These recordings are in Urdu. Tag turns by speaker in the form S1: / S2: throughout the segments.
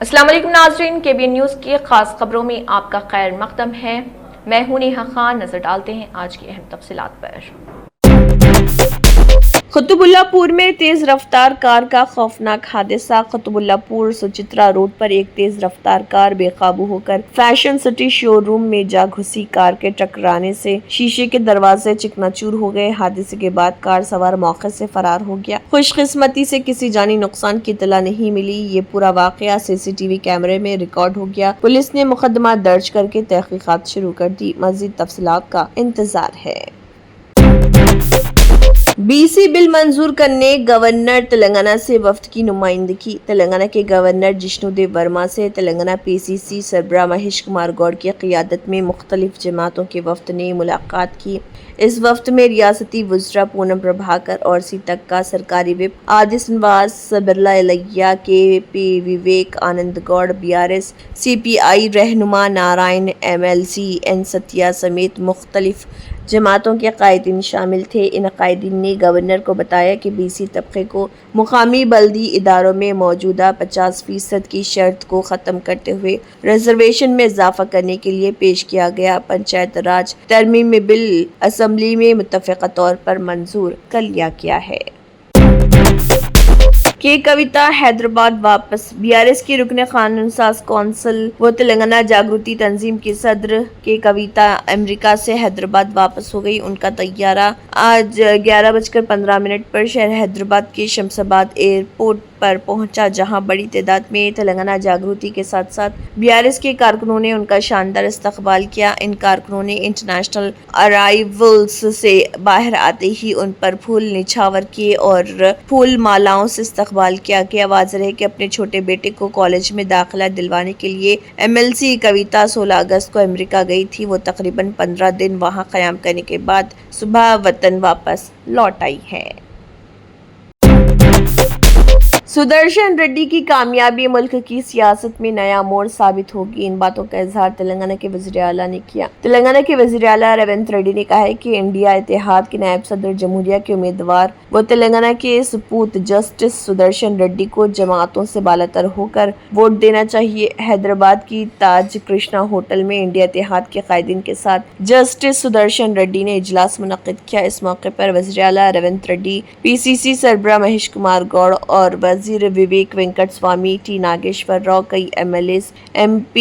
S1: السلام علیکم ناظرین، KBN نیوز کی خاص خبروں میں آپ کا خیر مقدم ہے۔ میں ہوں نیہا خان۔ نظر ڈالتے ہیں آج کی اہم تفصیلات پر۔ قطب اللہ پور میں تیز رفتار کار کا خوفناک حادثہ۔ قطب اللہ پور سچترا روڈ پر ایک تیز رفتار کار بے قابو ہو کر فیشن سٹی شو روم میں جا گھسی۔ کار کے ٹکرانے سے شیشے کے دروازے چکنا چور ہو گئے۔ حادثے کے بعد کار سوار موقع سے فرار ہو گیا۔ خوش قسمتی سے کسی جانی نقصان کی اطلاع نہیں ملی۔ یہ پورا واقعہ CCTV کیمرے میں ریکارڈ ہو گیا۔ پولیس نے مقدمہ درج کر کے تحقیقات شروع کر دی۔ مزید تفصیلات کا انتظار ہے۔ BC بل منظور کرنے گورنر تلنگانہ سے وفد کی نمائندگی۔ تلنگانہ کے گورنر جشنو دیو ورما سے تلنگانہ PCC سربراہ مہیش کمار گوڑ کی قیادت میں مختلف جماعتوں کے وفد نے ملاقات کی۔ اس وفد میں ریاستی وزراء پونم پربھاکر اور سیتکا، سرکاری وپ آدی سرینواس، برلا ایلیہ، KP وویک آنند گوڑ، BRS CPI رہنما نارائن MLC N ستیا سمیت مختلف جماعتوں کے قائدین شامل تھے۔ ان قائدین نے گورنر کو بتایا کہ BC طبقے کو مقامی بلدی اداروں میں موجودہ 50% کی شرط کو ختم کرتے ہوئے ریزرویشن میں اضافہ کرنے کے لیے پیش کیا گیا پنچایت راج ترمیمی بل اسمبلی میں متفقہ طور پر منظور کر لیا گیا ہے۔ کے کویتا حیدرآباد واپس۔ BRS کی رکن قانون ساز کونسل و تلنگانہ جاگرتی تنظیم کی صدر کے کویتا امریکہ سے حیدرآباد واپس ہو گئی۔ ان کا طیارہ آج 11:15 پر شہر حیدرآباد کے شمس آباد ایئرپورٹ پر پہنچا، جہاں بڑی تعداد میں تلنگانہ جاگرتی کے ساتھ ساتھ BRS کے کارکنوں نے ان کا شاندار استقبال کیا۔ ان کارکنوں نے انٹرنیشنل ارائیولز سے باہر آتے ہی ان پر پھول نچھاور کیے اور پھول مالاؤں سے استقبال کیا۔ واضح ہے کہ اپنے چھوٹے بیٹے کو کالج میں داخلہ دلوانے کے لیے MLC کویتا 16 اگست کو امریکہ گئی تھی۔ وہ تقریباً 15 دن وہاں قیام کرنے کے بعد صبح وطن واپس لوٹ آئی ہے۔ سدرشن ریڈی کی کامیابی ملک کی سیاست میں نیا موڑ ثابت ہوگی۔ ان باتوں کا اظہار تلنگانہ کے وزیر اعلیٰ نے کیا۔ تلنگانہ کے وزیر اعلیٰ ریونت ریڈی نے کہا ہے کہ انڈیا اتحاد کے نائب صدر جمہوریہ کے امیدوار و تلنگانہ کے سپوت جسٹس سدرشن ریڈی کو جماعتوں سے بالاتر ہو کر ووٹ دینا چاہیے۔ حیدرآباد کی تاج کرشنا ہوٹل میں انڈیا اتحاد کے قائدین کے ساتھ جسٹس سدرشن ریڈی نے اجلاس منعقد کیا۔ اس موقع پر وزیر اعلیٰ ریونت ریڈی، PCC سربراہ مہیش کمار گوڑ اور وزیر وویک وینکٹ سوامی، T ناگیشور راؤ، کئی MLAs، MP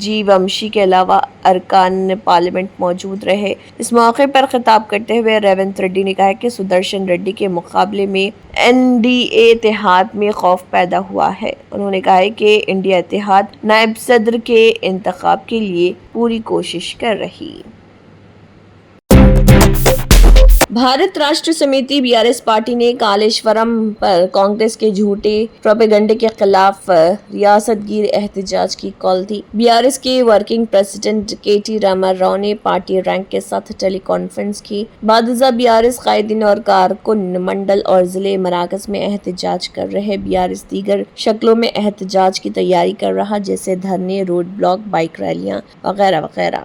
S1: G ومشی کے علاوہ ارکان پارلیمنٹ موجود رہے۔ اس موقع پر خطاب کرتے ہوئے ریونت ریڈی نے کہا کہ سدرشن ریڈی کے مقابلے میں NDA اتحاد میں خوف پیدا ہوا ہے۔ انہوں نے کہا کہ انڈیا اتحاد نائب صدر کے انتخاب کے لیے پوری کوشش کر رہی۔ بھارت راشٹر سمیتی BRS پارٹی نے کالیشورم پر کانگریس کے جھوٹے پروپیگنڈے کے خلاف ریاست گیر احتجاج کی کال دی۔ BRS کے working president KT Rama Rao نے پارٹی رینک کے ساتھ ٹیلی کانفرنس کی۔ بعد ازاں BRS قائدین اور کارکن منڈل اور ضلع مراکز میں احتجاج کر رہے۔ BRS دیگر شکلوں میں احتجاج کی تیاری کر رہا، جیسے دھرنے، روڈ بلاک، بائک ریلیاں وغیرہ وغیرہ۔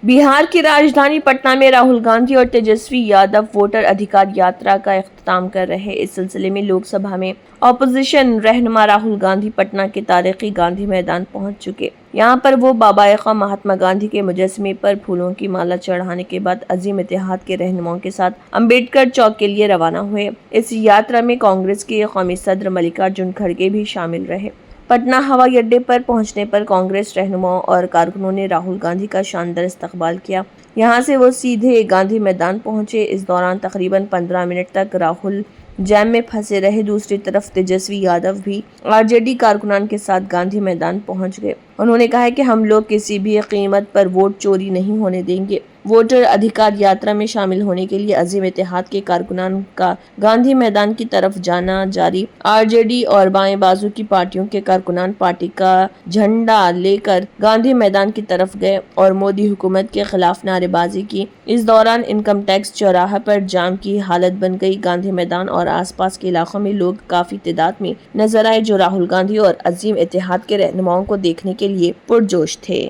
S1: بہار کی راجدھانی پٹنہ میں راہل گاندھی اور تیجسوی یادو ووٹر ادھیکار یاترا کا اختتام کر رہے۔ اس سلسلے میں لوک سبھا میں اپوزیشن رہنما راہل گاندھی پٹنہ کے تاریخی گاندھی میدان پہنچ چکے۔ یہاں پر وہ بابا قوم مہاتما گاندھی کے مجسمے پر پھولوں کی مالا چڑھانے کے بعد عظیم اتحاد کے رہنماؤں کے ساتھ امبیڈکر چوک کے لیے روانہ ہوئے۔ اس یاترا میں کانگریس کے قومی صدر ملکارجن کھڑگے بھی شامل رہے۔ پٹنہ ہوائی اڈے پر پہنچنے پر کانگریس رہنماؤں اور کارکنوں نے راہل گاندھی کا شاندار استقبال کیا۔ یہاں سے وہ سیدھے گاندھی میدان پہنچے۔ اس دوران تقریباً 15 منٹ تک راہل جیم میں پھنسے رہے۔ دوسری طرف تیجسوی یادو بھی RJD کارکنان کے ساتھ گاندھی میدان پہنچ گئے۔ انہوں نے کہا کہ ہم لوگ کسی بھی قیمت پر ووٹ چوری نہیں ہونے دیں گے۔ ووٹر ادھیکار یاترا میں شامل ہونے کے لیے عظیم اتحاد کے کارکنان کا گاندھی میدان کی طرف جانا جاری۔ RJD اور بائیں بازو کی پارٹیوں کے کارکنان پارٹی کا جھنڈا لے کر گاندھی میدان کی طرف گئے اور مودی حکومت کے خلاف نعرے بازی کی۔ اس دوران انکم ٹیکس چوراہے پر جام کی حالت بن گئی۔ گاندھی میدان اور آس پاس کے علاقوں میں لوگ کافی تعداد میں نظر آئے، جو راہل گاندھی اور عظیم اتحاد کے رہنماؤں کو دیکھنے کے لیے پرجوش تھے۔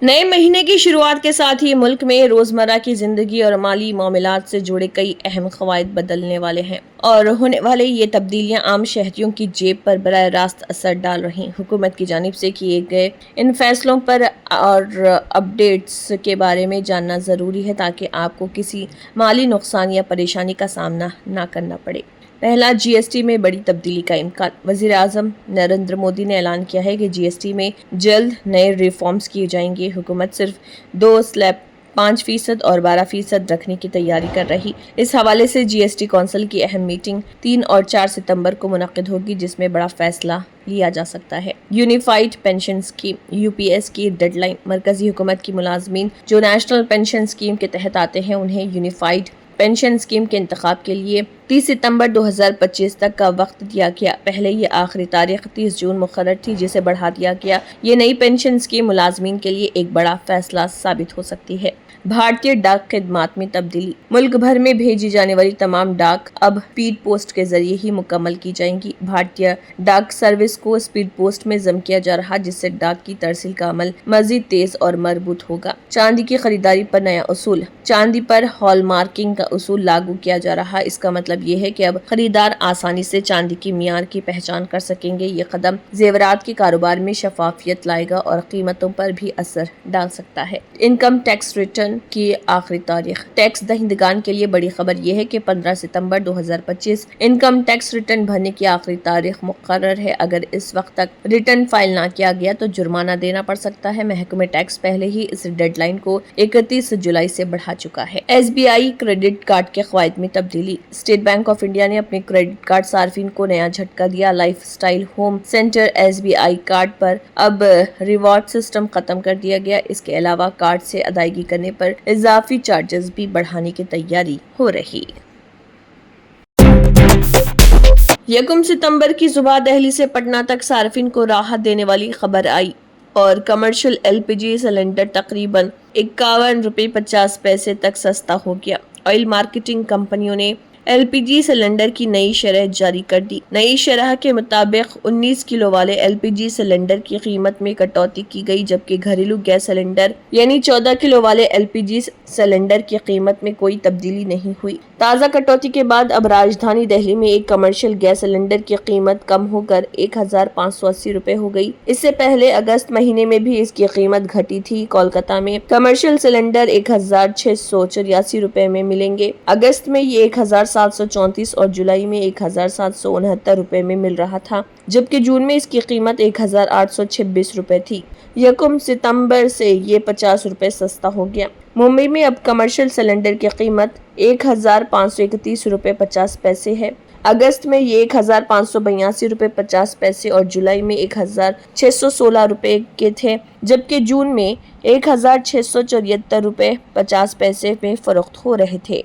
S1: نئے مہینے کی شروعات کے ساتھ ہی ملک میں روزمرہ کی زندگی اور مالی معاملات سے جڑے کئی اہم قواعد بدلنے والے ہیں۔ اور ہونے والے یہ تبدیلیاں عام شہریوں کی جیب پر براہ راست اثر ڈال رہی ہیں۔ حکومت کی جانب سے کیے گئے ان فیصلوں پر اور اپڈیٹس کے بارے میں جاننا ضروری ہے تاکہ آپ کو کسی مالی نقصان یا پریشانی کا سامنا نہ کرنا پڑے۔ پہلا، جی ایس ٹی میں بڑی تبدیلی کا امکان۔ وزیر اعظم نریندر مودی نے اعلان کیا ہے کہ جی ایس ٹی میں جلد نئے ریفارمز کیے جائیں گے۔ حکومت صرف 2 سلیب 5% اور 12% رکھنے کی تیاری کر رہی۔ اس حوالے سے جی ایس ٹی کونسل کی اہم میٹنگ 3 اور 4 ستمبر کو منعقد ہوگی، جس میں بڑا فیصلہ لیا جا سکتا ہے۔ Unified pension scheme U P S کی ڈیڈ لائن۔ مرکزی حکومت کی ملازمین جو نیشنل پینشن اسکیم کے تحت آتے ہیں انہیں یونیفائیڈ پینشن اسکیم کے انتخاب کے لیے 30 ستمبر 2025 تک کا وقت دیا گیا۔ پہلے یہ آخری تاریخ 30 جون مقرر تھی، جسے بڑھا دیا گیا۔ یہ نئی پینشن اسکیم ملازمین کے لیے ایک بڑا فیصلہ ثابت ہو سکتی ہے۔ بھارتی ڈاک خدمات میں تبدیلی۔ ملک بھر میں بھیجی جانے والی تمام ڈاک اب اسپیڈ پوسٹ کے ذریعے ہی مکمل کی جائیں گی۔ بھارتی ڈاک سروس کو اسپیڈ پوسٹ میں ضم کیا جا رہا، جس سے ڈاک کی ترسیل کا عمل مزید تیز اور مربوط ہوگا۔ چاندی کی خریداری پر نیا اصول۔ چاندی پر ہال مارکنگ کا اصول لاگو کیا جا رہا۔ اس کا مطلب یہ ہے کہ اب خریدار آسانی سے چاندی کی معیار کی پہچان کر سکیں گے۔ یہ قدم زیورات کے کاروبار میں شفافیت لائے گا اور قیمتوں پر بھی اثر ڈال سکتا ہے۔ انکم ٹیکس ریٹرن کی آخری تاریخ۔ ٹیکس دہندگان کے لیے بڑی خبر یہ ہے کہ 15 ستمبر 2025 انکم ٹیکس ریٹرن بھرنے کی آخری تاریخ مقرر ہے۔ اگر اس وقت تک ریٹرن فائل نہ کیا گیا تو جرمانہ دینا پڑ سکتا ہے۔ محکمہ ٹیکس پہلے ہی اس ڈیڈ لائن کو 31 جولائی سے بڑھا چکا ہے۔ ایس بی آئی کریڈٹ کارڈ کے قواعد میں تبدیلی۔ اسٹیٹ بینک آف انڈیا نے اپنے کریڈٹ کارڈ صارفین کو نیا جھٹکا دیا۔ Lifestyle Home Centre S B I card پر اب ریوارڈ سسٹم ختم کر دیا گیا۔ اس کے علاوہ کارڈ سے ادائیگی کرنے پر اضافی چارجز بھی بڑھانے کی تیاری ہو رہی۔ 1 ستمبر کی صبح دہلی سے پٹنہ تک صارفین کو راحت دینے والی خبر آئی اور commercial L P G cylinder تقریباً 51 روپے 50 پیسے تک سستا ہو گیا۔ آئل مارکیٹنگ کمپنیوں نے ایل پی جی سلنڈر کی نئی شرح جاری کر دی۔ نئی شرح کے مطابق 19 کلو والے ایل پی جی سلنڈر کی قیمت میں کٹوتی کی گئی، جبکہ گھریلو گیس سلنڈر یعنی 14 کلو والے ایل پی جی سلنڈر کی قیمت میں کوئی تبدیلی نہیں ہوئی۔ تازہ کٹوتی کے بعد اب راجدھانی دہلی میں ایک کمرشل گیس سلنڈر کی قیمت کم ہو کر 1580 روپے ہو گئی۔ اس سے پہلے اگست مہینے میں بھی اس کی قیمت گھٹی تھی۔ کولکتہ میں کمرشل سلنڈر 1684 روپے میں ملیں گے۔ اگست میں یہ 1734 اور جولائی میں 1769 روپے میں مل رہا تھا، جبکہ جون میں اس کی قیمت 1826 روپے تھی۔ 1 ستمبر سے یہ 50 روپے سستا ہو گیا۔ ممبئی میں اب کمرشل سلنڈر کی قیمت 1531 روپے 50 پیسے ہے۔ اگست میں یہ 1582 روپے 50 پیسے اور جولائی میں 1616 روپے کے تھے، جبکہ جون میں 1674 روپے 50 پیسے میں فروخت ہو رہے تھے۔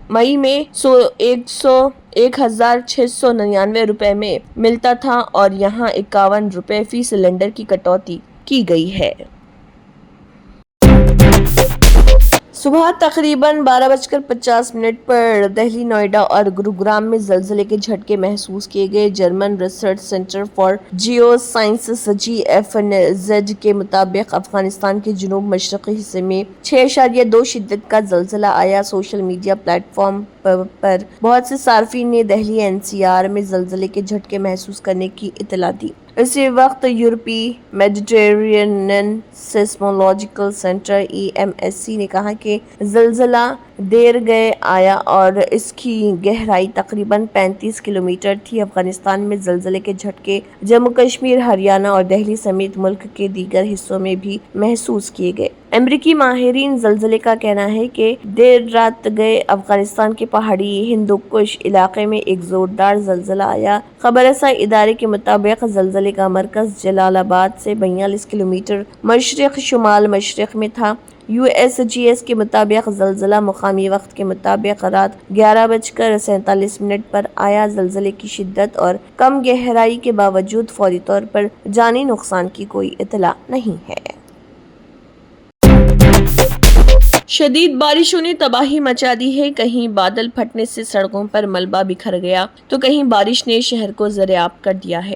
S1: مئی میں 1699 روپے میں ملتا تھا اور یہاں 51 روپے فی سلنڈر کی کٹوتی کی گئی ہے۔ صبح تقریباً 12:50 پر دہلی، نوئیڈا اور گروگرام میں زلزلے کے جھٹکے محسوس کیے گئے۔ German research centre for geosciences G F Z کے مطابق افغانستان کے جنوب مشرقی حصے میں 6.2 شدت کا زلزلہ آیا۔ سوشل میڈیا پلیٹ فارم پر بہت سے صارفین نے دہلی این سی آر میں زلزلے کے جھٹکے محسوس کرنے کی اطلاع دی۔ اسی وقت یورپی میڈیٹرینین سیسمولوجیکل سینٹر EMSC نے کہا کہ زلزلہ دیر گئے آیا اور اس کی گہرائی تقریباً 35 کلومیٹر تھی۔ افغانستان میں زلزلے کے جھٹکے جموں کشمیر، ہریانہ اور دہلی سمیت ملک کے دیگر حصوں میں بھی محسوس کیے گئے۔ امریکی ماہرین زلزلے کا کہنا ہے کہ دیر رات گئے افغانستان کے پہاڑی ہندوکش علاقے میں ایک زوردار زلزلہ آیا۔ خبر رساں ادارے کے مطابق زلزلے کا مرکز جلال آباد سے 42 کلومیٹر مشرق شمال مشرق میں تھا۔ USGS کے مطابق زلزلہ مقامی وقت کے مطابق رات 11:47 پر آیا۔ زلزلے کی شدت اور کم گہرائی کے باوجود فوری طور پر جانی نقصان کی کوئی اطلاع نہیں ہے۔ شدید بارشوں نے تباہی مچا دی ہے۔ کہیں بادل پھٹنے سے سڑکوں پر ملبہ بکھر گیا تو کہیں بارش نے شہر کو زرعاب کر دیا ہے۔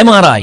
S2: MRI,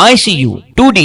S2: ICU, 2D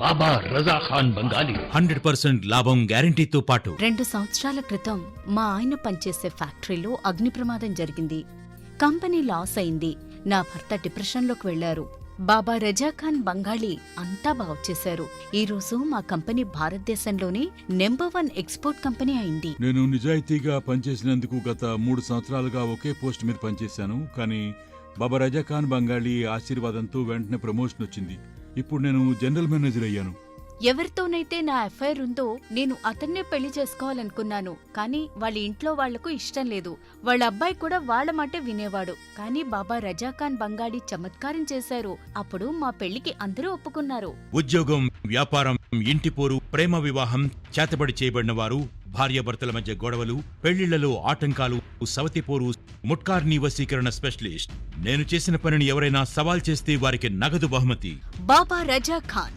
S3: బాబా రజా ఖాన్ బంగాలి
S4: 100% లాభం గ్యారెంటీతో పాటు
S5: 2 సంవత్సరాల క్రితం మా ఆయన పనిచేసే ఫ్యాక్టరీలో అగ్ని ప్రమాదం జరిగింది. కంపెనీ లాస్ అయింది. నా భర్త డిప్రెషన్లోకి వెళ్లారు. బాబా రజాఖాన్ బంగాళీ అంతా బాగుచేశారు. ఈ రోజు మా కంపెనీ భారతదేశంలోనే నెంబర్ 1 ఎక్స్పోర్ట్ కంపెనీ అయింది.
S4: నేను నిజాయితీగా పనిచేసినందుకు గత 3 సంవత్సరాలుగా ఒకే పోస్ట్ మీద పనిచేశాను. కానీ బాబా రజాఖాన్ బంగాళీ ఆశీర్వాదంతో వెంటనే ప్రమోషన్ వచ్చింది. ఇప్పుడు నేను జనరల్ మేనేజర్ అయ్యాను.
S5: ఎవరితోనైతే నా అఫైర్ ఉందో నేను అతన్నే పెళ్లి చేసుకోవాలనుకున్నాను. కానీ వాళ్ళ ఇంట్లో వాళ్లకు ఇష్టం లేదు. వాళ్ళ అబ్బాయి కూడా వాళ్ళ మాటే వినేవాడు. కానీ బాబా రజాఖాన్ బంగాళీ చమత్కారం చేశారు. అప్పుడు మా పెళ్లికి అందరూ ఒప్పుకున్నారు.
S4: ఉద్యోగం, వ్యాపారం, ఇంటి పోరు, ప్రేమ వివాహం, చేతబడి చేయబడిన వారు, భార్యాభర్తల మధ్య గొడవలు, పెళ్లిళ్లలో ఆటంకాలు, సవతిపోరు, ముట్కార్నీ వశీకరణ స్పెషలిస్ట్. నేను చేసిన పనిని ఎవరైనా సవాల్ చేస్తే వారికి నగదు బహుమతి.
S5: బాబా రజాఖాన్,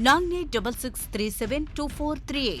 S5: 9866372438।